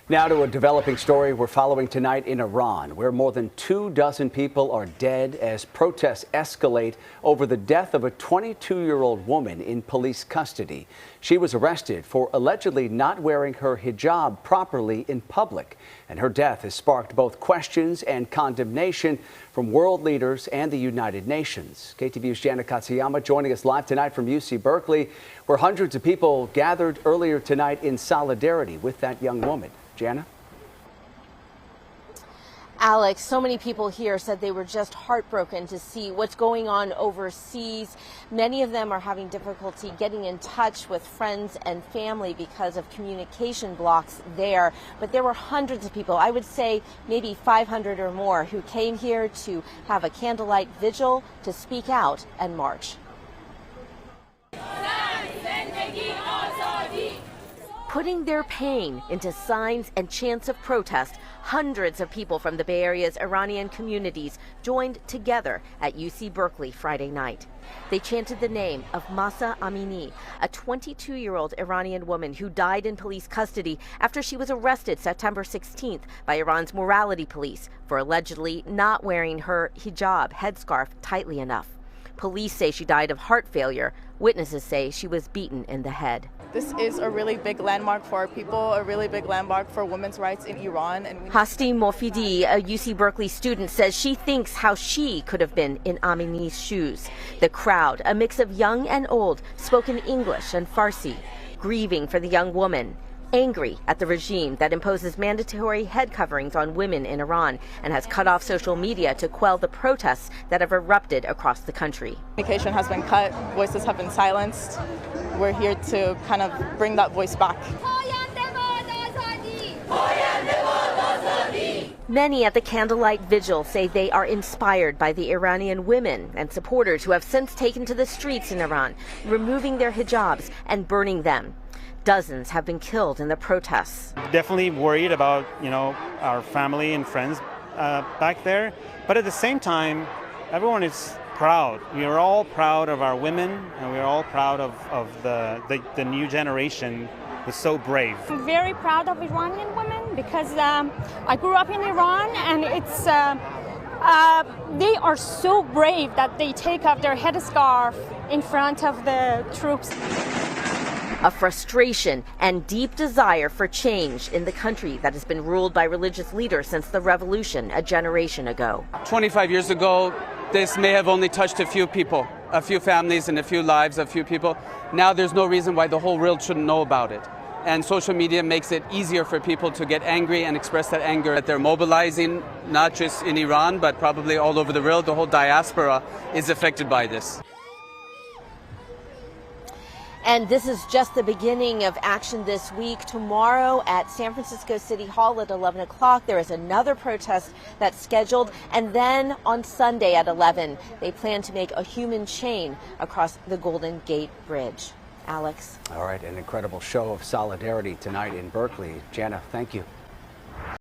Now to a developing story we're following tonight in Iran, where more than 24 people are dead as protests escalate over the death of a 22-year-old woman in police custody. She was arrested for allegedly not wearing her hijab properly in public, and her death has sparked both questions and condemnation from world leaders and the United Nations. KTVU's Jana Katsuyama joining us live tonight from UC Berkeley, where hundreds of people gathered earlier tonight in solidarity with that young woman. Jana? Alex, so many people here said they were just heartbroken to see what's going on overseas. Many of them are having difficulty getting in touch with friends and family because of communication blocks there. But there were hundreds of people, I would say maybe 500 or more, who came here to have a candlelight vigil, to speak out and march. Putting their pain into signs and chants of protest, hundreds of people from the Bay Area's Iranian communities joined together at UC Berkeley Friday night. They chanted the name of Mahsa Amini, a 22-year-old Iranian woman who died in police custody after she was arrested September 16th by Iran's morality police for allegedly not wearing her hijab, headscarf, tightly enough. Police say she died of heart failure. Witnesses say she was beaten in the head. This is a really big landmark for our people, a really big landmark for women's rights in Iran. And Hasti Mofidi, a UC Berkeley student, says she thinks how she could have been in Amini's shoes. The crowd, a mix of young and old, spoke in English and Farsi, grieving for the young woman, angry at the regime that imposes mandatory head coverings on women in Iran and has cut off social media to quell the protests that have erupted across the country. Communication has been cut, voices have been silenced. We're here to kind of bring that voice back. Many at the candlelight vigil say they are inspired by the Iranian women and supporters who have since taken to the streets in Iran, removing their hijabs and burning them. Dozens have been killed in the protests. Definitely worried about, our family and friends back there. But at the same time, everyone is proud. We are all proud of our women, and we are all proud of the new generation who's so brave. I'm very proud of Iranian women because I grew up in Iran, and it's they are so brave that they take off their headscarf in front of the troops. A frustration and deep desire for change in the country that has been ruled by religious leaders since the revolution a generation ago. 25 years ago, this may have only touched a few people, a few families and a few lives, a few people. Now there's no reason why the whole world shouldn't know about it. And social media makes it easier for people to get angry and express that anger that they're mobilizing, not just in Iran, but probably all over the world. The whole diaspora is affected by this. And this is just the beginning of action this week. Tomorrow at San Francisco City Hall at 11 o'clock, there is another protest that's scheduled. And then on Sunday at 11, they plan to make a human chain across the Golden Gate Bridge. Alex. All right, an incredible show of solidarity tonight in Berkeley. Jana, thank you.